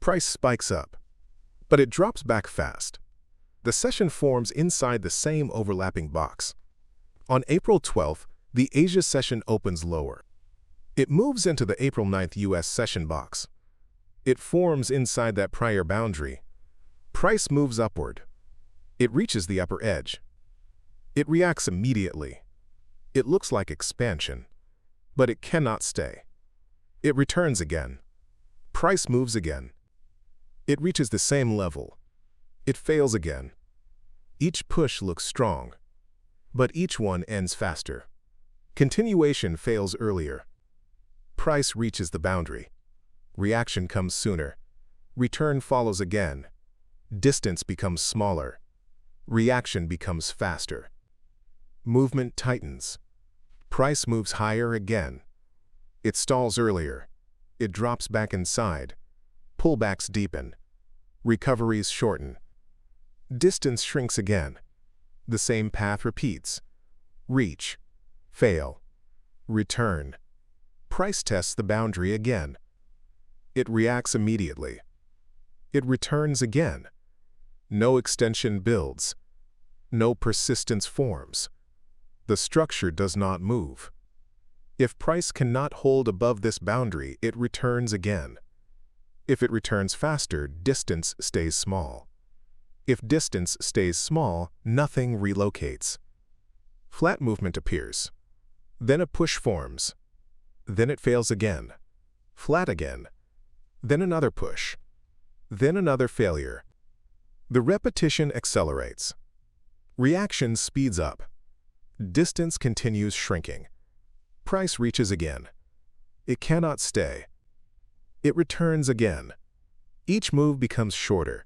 Price spikes up, but it drops back fast. The session forms inside the same overlapping box. On April 12th, the Asia session opens lower. It moves into the April 9th U.S. session box. It forms inside that prior boundary. Price moves upward. It reaches the upper edge. It reacts immediately. It looks like expansion, but it cannot stay. It returns again. Price moves again. It reaches the same level. It fails again. Each push looks strong, but each one ends faster. Continuation fails earlier. Price reaches the boundary. Reaction comes sooner. Return follows again. Distance becomes smaller. Reaction becomes faster. Movement tightens. Price moves higher again. It stalls earlier. It drops back inside. Pullbacks deepen. Recoveries shorten. Distance shrinks again. The same path repeats. Reach. Fail. Return. Price tests the boundary again. It reacts immediately. It returns again. No extension builds. No persistence forms. The structure does not move. If price cannot hold above this boundary, it returns again. If it returns faster, distance stays small. If distance stays small, nothing relocates. Flat movement appears. Then a push forms. Then it fails again. Flat again. Then another push. Then another failure. The repetition accelerates. Reaction speeds up. Distance continues shrinking. Price reaches again. It cannot stay. It returns again. Each move becomes shorter.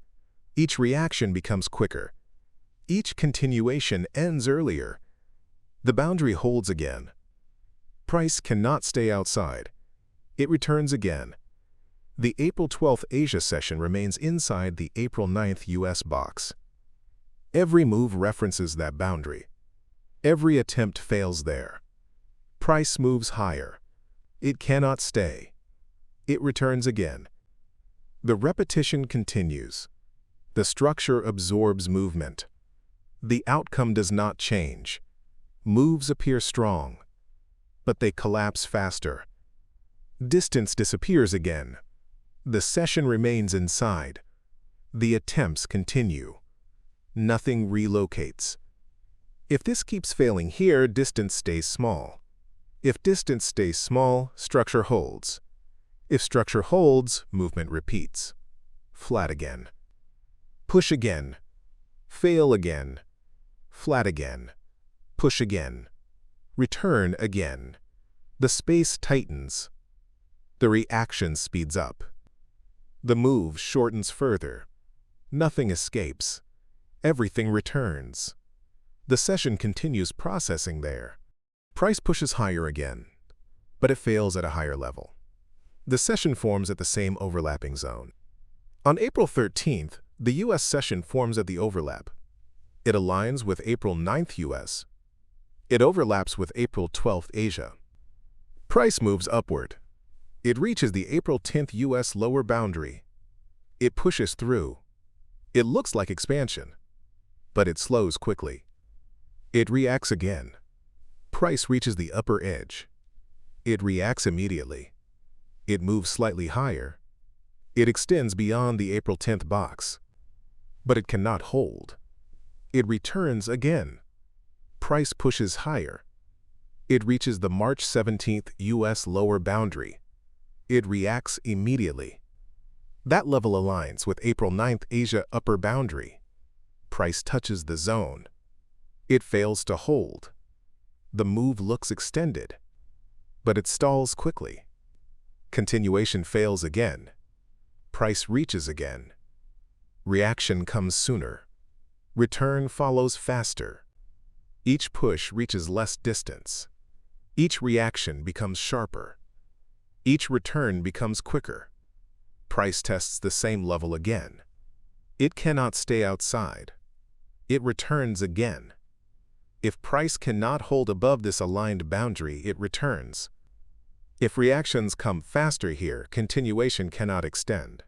Each reaction becomes quicker. Each continuation ends earlier. The boundary holds again. Price cannot stay outside. It returns again. The April 12th Asia session remains inside the April 9th U.S. box. Every move references that boundary. Every attempt fails there. Price moves higher. It cannot stay. It returns again. The repetition continues. The structure absorbs movement. The outcome does not change. Moves appear strong, but they collapse faster. Distance disappears again. The session remains inside. The attempts continue. Nothing relocates. If this keeps failing here, distance stays small. If distance stays small, structure holds. If structure holds, movement repeats. Flat again. Push again. Fail again. Flat again. Push again. Return again. The space tightens. The reaction speeds up. The move shortens further. Nothing escapes. Everything returns. The session continues processing there. Price pushes higher again, but it fails at a higher level. The session forms at the same overlapping zone. On April 13th, the U.S. session forms at the overlap. It aligns with April 9th U.S. It overlaps with April 12th Asia. Price moves upward. It reaches the April 10th U.S. lower boundary. It pushes through. It looks like expansion, but it slows quickly. It reacts again. Price reaches the upper edge. It reacts immediately. It moves slightly higher. It extends beyond the April 10th box, but it cannot hold. It returns again. Price pushes higher. It reaches the March 17th U.S. lower boundary. It reacts immediately. That level aligns with April 9th Asia upper boundary. Price touches the zone. It fails to hold. The move looks extended, but it stalls quickly. Continuation fails again. Price reaches again. Reaction comes sooner. Return follows faster. Each push reaches less distance. Each reaction becomes sharper. Each return becomes quicker. Price tests the same level again. It cannot stay outside. It returns again. If price cannot hold above this aligned boundary, it returns. If reactions come faster here, continuation cannot extend.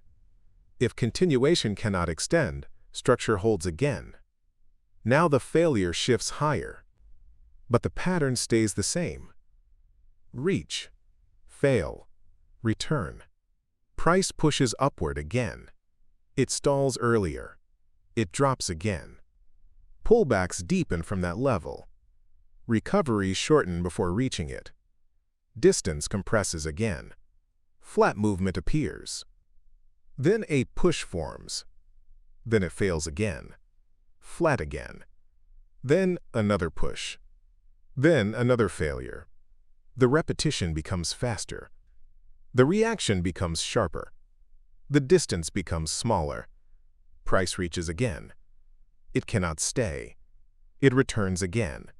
If continuation cannot extend, structure holds again. Now the failure shifts higher, but the pattern stays the same. Reach, fail, return. Price pushes upward again. It stalls earlier. It drops again. Pullbacks deepen from that level. Recoveries shorten before reaching it. Distance compresses again. Flat movement appears. Then a push forms. Then it fails again. Flat again. Then another push. Then another failure. The repetition becomes faster. The reaction becomes sharper. The distance becomes smaller. Price reaches again. It cannot stay. It returns again.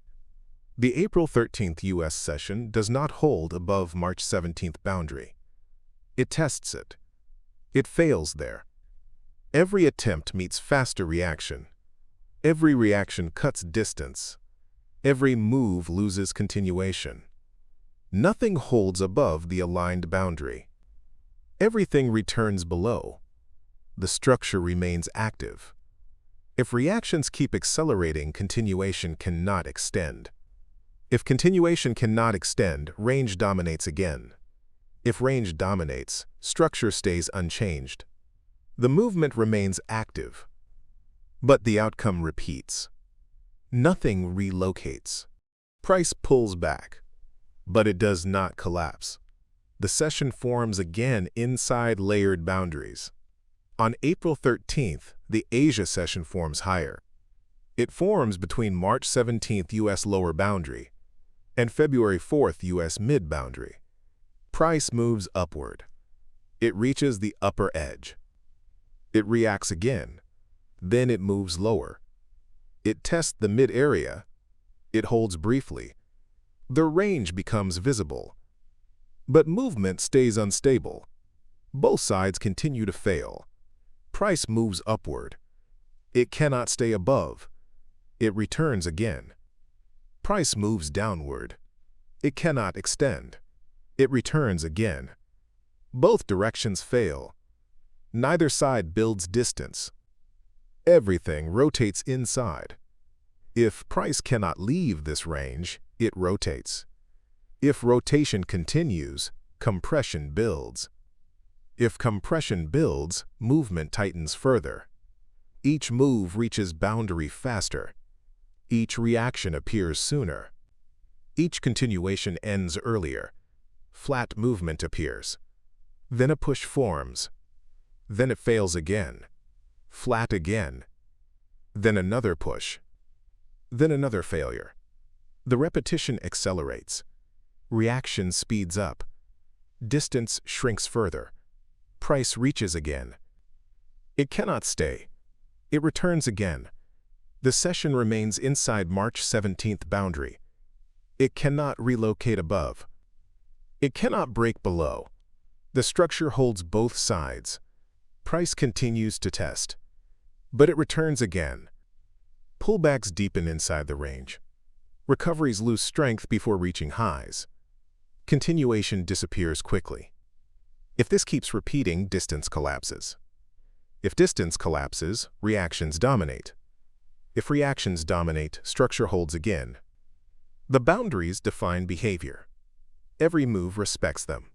The April 13th U.S. session does not hold above March 17th boundary. It tests it. It fails there. Every attempt meets faster reaction. Every reaction cuts distance. Every move loses continuation. Nothing holds above the aligned boundary. Everything returns below. The structure remains active. If reactions keep accelerating, continuation cannot extend. If continuation cannot extend, range dominates again. If range dominates, structure stays unchanged. The movement remains active. But the outcome repeats. Nothing relocates. Price pulls back, but it does not collapse. The session forms again inside layered boundaries. On April 13th, the Asia session forms higher. It forms between March 17th U.S. lower boundary and February 4th U.S. mid-boundary. Price moves upward. It reaches the upper edge. It reacts again. Then it moves lower. It tests the mid-area. It holds briefly. The range becomes visible. But movement stays unstable. Both sides continue to fail. Price moves upward. It cannot stay above. It returns again. Price moves downward. It cannot extend. It returns again. Both directions fail. Neither side builds distance. Everything rotates inside. If price cannot leave this range, it rotates. If rotation continues, compression builds. If compression builds, movement tightens further. Each move reaches boundary faster. Each reaction appears sooner. Each continuation ends earlier. Flat movement appears. Then a push forms. Then it fails again. Flat again. Then another push. Then another failure. The repetition accelerates. Reaction speeds up. Distance shrinks further. Price reaches again. It cannot stay. It returns again. The session remains inside March 17th boundary. It cannot relocate above. It cannot break below. The structure holds both sides. Price continues to test. But it returns again. Pullbacks deepen inside the range. Recoveries lose strength before reaching highs. Continuation disappears quickly. If this keeps repeating, distance collapses. If distance collapses, reactions dominate. If reactions dominate, structure holds again. The boundaries define behavior. Every move respects them.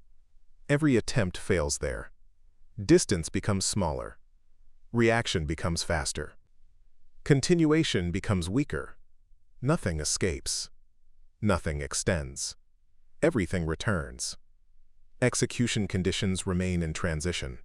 Every attempt fails there. Distance becomes smaller. Reaction becomes faster. Continuation becomes weaker. Nothing escapes. Nothing extends. Everything returns. Execution conditions remain in transition.